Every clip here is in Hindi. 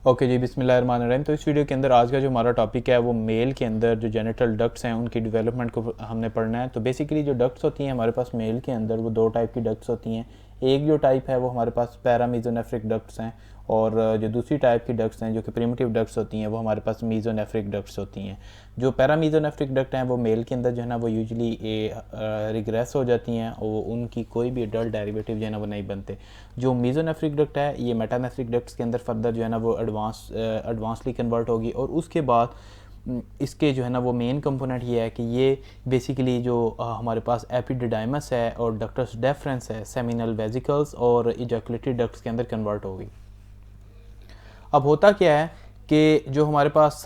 ओके जी, बिस्मिल्लाहिर्रहमानिर्रहीम। तो इस वीडियो के अंदर आज का जो हमारा टॉपिक है वो मेल के अंदर जो जेनिटल डक्ट्स हैं उनकी डेवलपमेंट को हमने पढ़ना है। तो बेसिकली जो डक्ट्स होती हैं हमारे पास मेल के अंदर वो दो टाइप की डक्ट्स होती हैं। एक जो टाइप है वो हमारे पास पैरामीजोनेफ्रिक डक्ट्स हैं और जो दूसरी टाइप की डक्ट्स हैं जो कि प्रिमिटिव डक्ट्स होती हैं वो हमारे पास मीजोनेफ्रिक डक्ट्स होती हैं। जो पैरामीजोनेफ्रिक डक्ट हैं वो मेल के अंदर जो है ना वो यूजली रिग्रेस हो जाती हैं और उनकी कोई भी एडल्ट डेरिवेटिव जो है ना वो नहीं बनते। जो मीजोनेफ्रिक डक्ट है ये मेटानेफ्रिक डक्ट्स के अंदर फर्दर जो है ना वो एडवांसली कन्वर्ट होगी और उसके बाद इसके जो है ना वो मेन कंपोनेंट ये है कि ये बेसिकली जो हमारे पास एपिडिडाइमस है और डक्टस डेफरेंस है सेमिनल वेजिकल्स और इजैकुलेटरी डक्ट्स के अंदर कन्वर्ट होगी। अब होता क्या है कि जो हमारे पास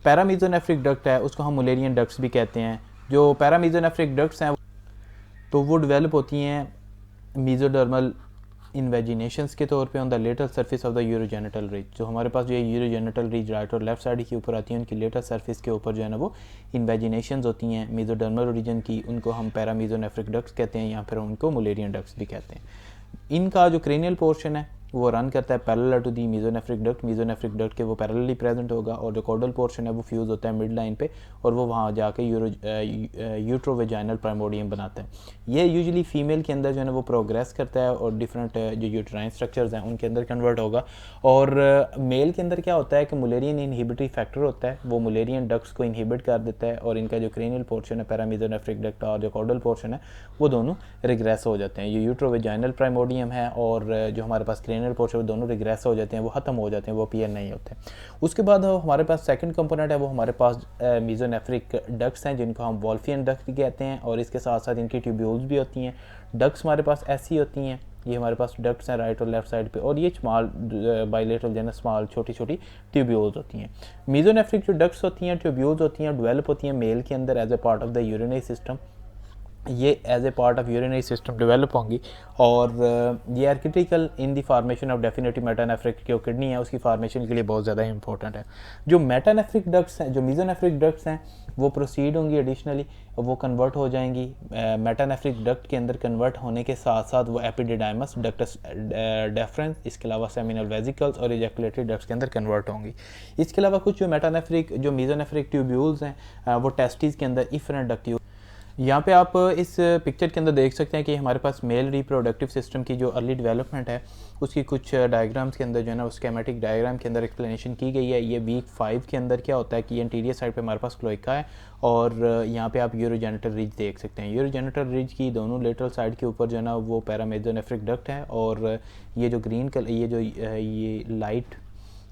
पैरामीजोनेफ्रिक डक्ट है उसको हम मुलेरियन डक्ट्स भी कहते हैं। जो पैरामीजोनेफ्रिक डक्ट्स हैं तो वो डेवलप होती हैं मीजोडर्मल इन्वेजिनेशंस के तौर पे on the lateral surface of the urogenital ridge. जो हमारे पास जो ये यूरोजेनिटल रिज राइट और लेफ्ट साइड के ऊपर आती हैं उनकी लेटर सरफेस के ऊपर जो है ना वो इन्वेजिनेशंस होती हैं मीजोडर्मल रीजन की, उनको हम पैरामीजोनेफ्रिक डक्ट्स कहते हैं या फिर उनको मुलेरियन डक्ट्स भी कहते हैं। इनका जो क्रेनियल पोर्शन है वो रन करता है parallel to the mesonephric duct. Mesonephric duct के वो पैरेलली प्रेजेंट होगा और जो कॉडल पोर्शन है वो फ्यूज़ होता है मिड लाइन पे और वो वहाँ जाके यूट्रोवेजाइनल प्राइमोडियम बनाता है। ये यूजुअली फीमेल के अंदर जो है ना वो प्रोग्रेस करता है और डिफरेंट जो यूट्राइन स्ट्रक्चर्स हैं उनके अंदर कन्वर्ट होगा। और मेल के अंदर क्या होता है कि मुलेरियन इनहिबिटरी फैक्टर होता है, वो मुलेरियन डक्ट्स को इनहिबिट कर देता है और इनका जो क्रेनियल पोर्शन है पैरामीजोनेफ्रिक डक्ट और जो कॉडल पोर्शन है वो दोनों रिग्रेस हो जाते हैं। ये यूट्रोवेजाइनल प्राइमोडियम है और जो हमारे पास क्रेनियल पोर्शन दोनों रिग्रेस हो जाते हैं, वो ख़त्म हो जाते हैं, वो अपीयर नहीं होते। उसके बाद हमारे पास सेकंड कंपोनेंट है वो हमारे पास मीजोनेफ्रिक डक्ट्स हैं जिनको हम वॉल्फियन डक्ट कहते हैं और इसके साथ साथ इनकी ट्यूब्यूल्स भी होती हैं। डक्ट्स हमारे पास ऐसी होती हैं, ये हमारे पास डक्ट्स हैं राइट और लेफ्ट साइड पे और ये स्मॉल बाइलेटरल जो है स्मॉल छोटी छोटी ट्यूब्यूल्स होती हैं। मीजोनेफ्रिक जो डक्ट्स होती हैं ट्यूब्यूल्स होती हैं डेवलप होती हैं मेल के अंदर as a part of the urinary system. ये as a part of urinary system develop होंगी और ये are critical in the formation of definitive metanephric जो किडनी है उसकी फॉर्मेशन के लिए बहुत ज़्यादा इंपॉर्टेंट है। जो मेटानेफ्रिक डक्ट्स हैं, जो मीजोनेफ्रिक डक्ट्स हैं वो प्रोसीड होंगी एडिशनली, वो कन्वर्ट हो जाएंगी मेटानेफ्रिक डक्ट के अंदर। कन्वर्ट होने के साथ साथ वो एपिडिडाइमस, डक्टस डेफरेंस, इसके अलावा सेमिनल वेजिकल्स और इजैकुलेटरी डक्ट्स के अंदर कन्वर्ट होंगी। इसके अलावा कुछ जो मेटानेफ्रिक जो मीजोनेफ्रिक ट्यूब्यूल्स हैं वो टेस्टिस के अंदर इफरेंट डक्ट्यूल। यहाँ पे आप इस पिक्चर के अंदर देख सकते हैं कि हमारे पास मेल रिप्रोडक्टिव सिस्टम की जो अर्ली डेवलपमेंट है उसकी कुछ डायग्राम्स के अंदर जो है ना स्केमेटिक डायग्राम के अंदर एक्सप्लेनेशन की गई है। ये वीक 5 के अंदर क्या होता है कि ये इंटीरियर साइड पे हमारे पास क्लोइका है और यहाँ पे आप यूरोजेनिटल रिज देख सकते हैं। यूरोजेनिटल रिज की दोनों लेटरल साइड के ऊपर जो है ना वो पैरामीजोनेफ्रिक डक्ट है और ये जो ग्रीन कलर ये लाइट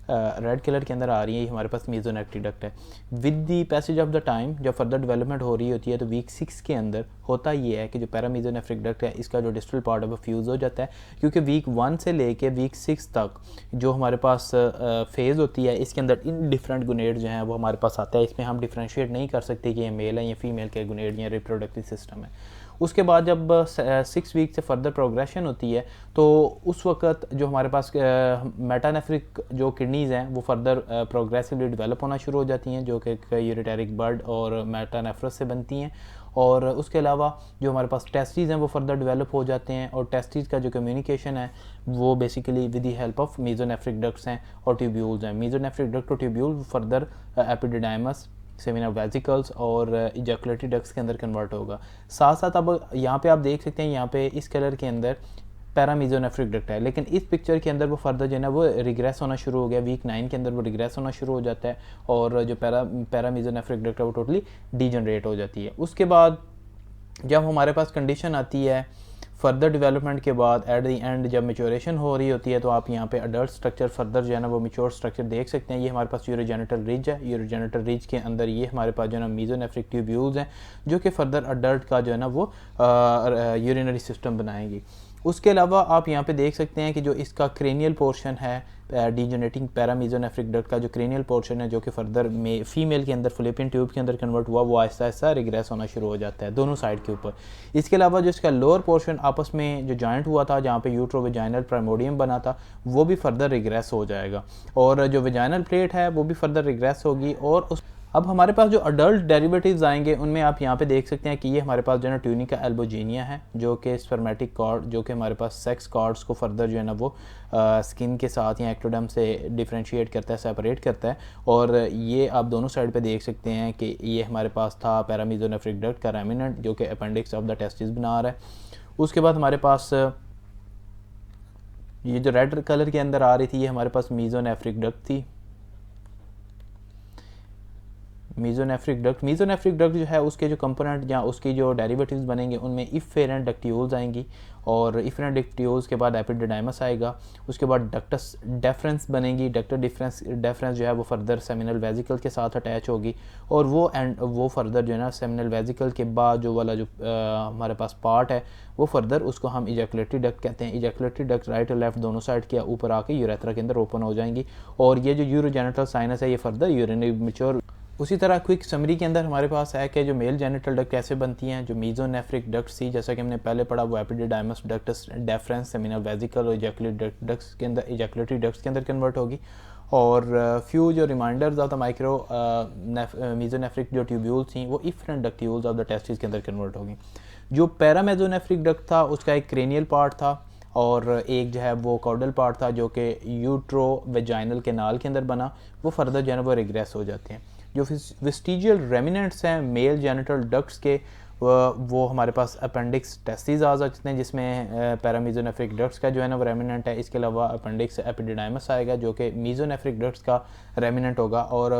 रेड कलर के अंदर आ रही है ये हमारे पास मीजोनेफ्रिक डक्ट है। With the passage of the time जब फर्दर डेवलपमेंट हो रही होती है तो वीक 6 के अंदर होता ये है कि जो पैरामीजोनेफ्रिक डक्ट है इसका जो डिस्टल पार्ट है वो फ्यूज़ हो जाता है, क्योंकि वीक 1 से लेके वीक 6 तक जो हमारे पास फेज़ होती है इसके अंदर इन डिफरेंट गुनेड जो हैं वो हमारे पास आता है। इसमें हम डिफ्रेंशिएट नहीं कर सकते कि ये मेल है या फीमेल के गुनेड या रिप्रोडक्टिव सिस्टम है। उसके बाद जब 6 वीक से फर्दर प्रोग्रेशन होती है तो उस वक्त जो हमारे पास मेटानेफ्रिक जो किडनीज़ हैं वो फर्दर प्रोग्रेसिवली डेवलप होना शुरू हो जाती हैं जो कि यूरिटेरिक बड और मेटानेफ्रस से बनती हैं। और उसके अलावा जो हमारे पास टेस्टिस हैं वो फर्दर डेवलप हो जाते हैं और टेस्टिस का जो कम्युनिकेशन है वो basically with the help of mesonephric ducts हैं और ट्यूब्यूल्स हैं। मीजोनेफ्रिक डक्ट और tubule further epididymis, seminal vesicles और इजैकुलेटरी डक्ट्स के अंदर कन्वर्ट होगा। साथ साथ अब यहाँ पे आप देख सकते हैं यहाँ पे इस कलर के अंदर पैरामीजोनेफ्रिक डक्ट है, लेकिन इस पिक्चर के अंदर वो फर्दर जो है ना वो रिग्रेस होना शुरू हो गया। वीक 9 के अंदर वो रिग्रेस होना शुरू हो जाता है और जो पैरामीजोनेफ्रिक डक्ट है वो टोटली डीजनरेट हो जाती है। उसके बाद जब हमारे पास कंडीशन आती है फर्दर डेवलपमेंट के बाद एट द एंड जब मेच्योरेशन हो रही होती है तो आप यहाँ पे अडल्ट स्ट्रक्चर फर्दर जो है ना वो मेच्योर स्ट्रक्चर देख सकते हैं। ये हमारे पास यूरोजेनिटल रिज है, यूरोजेनिटल रिज के अंदर ये हमारे पास जो है ना मीजोनेफ्रिक ट्यूब्यूल्स हैं जो कि फर्दर अडल्ट का जो है ना वो यूरिनरी सिस्टम बनाएंगी। उसके अलावा आप यहाँ पे देख सकते हैं कि जो इसका क्रेनियल पोर्शन है डीजनरेटिंग पैरामीजोनेफ्रिक डक्ट का जो क्रेनियल पोर्शन है जो कि फर्दर में फीमेल के अंदर फिलिपियन ट्यूब के अंदर कन्वर्ट हुआ वो आहिस्ता आहिस्ता रिग्रेस होना शुरू हो जाता है दोनों साइड के ऊपर। इसके अलावा जो इसका लोअर पोर्शन आपस में जो जॉइंट हुआ था जहाँ पे यूट्रोवेजाइनल प्राइमोडियम बना था वो भी फर्दर रिग्रेस हो जाएगा और जो वेजाइनल प्लेट है वो भी फर्दर रिग्रेस होगी और अब हमारे पास जो अडल्ट डेरिवेटिव्स आएंगे उनमें आप यहाँ पे देख सकते हैं कि ये हमारे पास जो है ना ट्यूनिका एल्बोजीनिया है, जो कि स्पर्मेटिक कॉर्ड, जो कि हमारे पास सेक्स कॉर्ड्स को फर्दर जो है ना वो स्किन के साथ या एक्टोडर्म से डिफ्रेंशिएट करता है, सेपरेट करता है। और ये आप दोनों साइड पे देख सकते हैं कि ये हमारे पास था पैरामीजोनेफ्रिक डक्ट का रेमिनेंट, जो कि अपेंडिक्स ऑफ द टेस्टिस बना रहा है। उसके बाद हमारे पास ये जो रेड कलर के अंदर आ रही थी, ये हमारे पास मीजोनेफ्रिक डक्ट थी। मीजोनेफ्रिक डक्ट जो है उसके जो कंपोनेंट या उसकी जो डेरिवेटिव्स बनेंगे उनमें इफेरेंट डक्टियोल्स आएंगी, और इफेरेंट डक्टियोल्स के बाद एपिडिडाइमस आएगा। उसके बाद डक्टस डेफरेंस बनेगी। डक्टर डेफरेंस जो है वो फर्दर सेमिनल वेजिकल के साथ अटैच होगी, और वो फर्दर जो है ना सेमिनल वेजिकल के बाद जो वाला जो हमारे पास पार्ट है वो फर्दर उसको हम इजैकुलेटरी डक्ट कहते हैं। इजैकुलेटरी डक्ट राइट और लेफ्ट दोनों साइड के ऊपर आके यूरेथ्रा के अंदर ओपन हो जाएंगी, और ये जो यूरोजेनिटल साइनस है ये फर्दर यूरिनरी मैच्योर। उसी तरह क्विक समरी के अंदर हमारे पास है कि जो मेल जेनिटल डक्ट कैसे बनती हैं। जो मीजोनेफ्रिक डक्ट थी, जैसा कि हमने पहले पढ़ा, वो epididymis ductus deferens seminal vesicle और इजैकुलेटरी डक्ट्स के अंदर कन्वर्ट होगी। और फ्यू जो reminders of the micro mesonephric जो ट्यूब्यूल्स थी वो efferent ductules of the testis के अंदर कन्वर्ट होगी। जो पैरामेजोनेफ्रिक डक्ट था उसका एक क्रेनियल पार्ट था, और एक जो है वो कॉर्डल पार्ट था जो कि यूट्रो वेजाइनल कैनाल के अंदर बना। वो फर्दर जो है वो रिग्रेस हो जाते हैं। जो वेस्टिजियल रेमिनेंट्स हैं मेल जेनिटल डक्ट्स के, वो हमारे पास अपेंडिक्स टेस्टिस आ सकते हैं, जिसमें पैरामीजोनेफ्रिक डक्ट्स का जो है ना वो रेमिनेंट है। इसके अलावा अपेंडिक्स एपिडिडाइमस आएगा जो कि मीजोनेफ्रिक डक्ट्स का रेमिनेंट होगा, और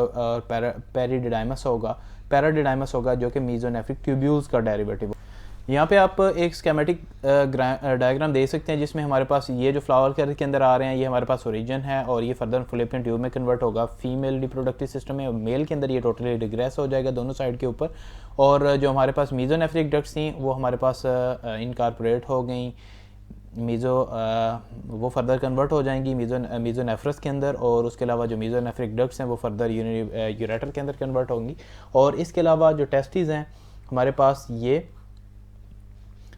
पैराडिडाइमस होगा जो कि मीजोनेफ्रिक ट्यूब्यूल्स का डेरिवेटिव। यहाँ पे आप एक स्केमेटिक डायग्राम देख सकते हैं, जिसमें हमारे पास ये जो फ्लावर कलर के अंदर आ रहे हैं ये हमारे पास ओरिजिन है, और ये फर्दर फुलेपियन ट्यूब में कन्वर्ट होगा फीमेल रिप्रोडक्टिव सिस्टम में। मेल के अंदर ये टोटली रिग्रेस हो जाएगा दोनों साइड के ऊपर। और जो हमारे पास मीजोनेफ्रिक डक्ट्स थी वो हमारे पास इनकॉर्पोरेट हो गई वो फर्दर कन्वर्ट हो जाएंगी मीजोनेफ्रस के अंदर। और उसके अलावा जो मीजोनेफ्रिक डक्ट्स हैं वो फर्दर यूरेटर के अंदर कन्वर्ट होंगी। और इसके अलावा जो टेस्टिस हैं हमारे पास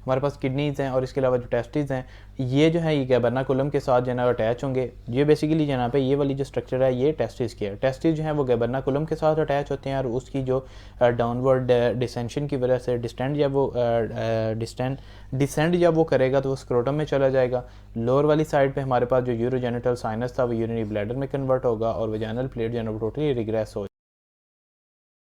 हमारे पास किडनीज़ हैं, और इसके अलावा जो टेस्टिस हैं ये जो है ये गैबर्नाकुलम के साथ जो है ना अटैच होंगे। ये बेसिकली यहाँ पे ये वाली जो स्ट्रक्चर है ये टेस्टिस की है। टेस्टिस जो है वो गैबर्नाकुलम के साथ अटैच होते हैं, और उसकी जो डाउनवर्ड डिसेंशन की वजह से डिसेंड जब वो करेगा तो वो स्क्रोटम में चला जाएगा। लोअर वाली साइड पे हमारे पास जो यूरोजेनिटल साइनस था वो यूरिनरी ब्लैडर में कन्वर्ट होगा, और वेजाइनल प्लेट जो है ना वो टोटली रिग्रेस हो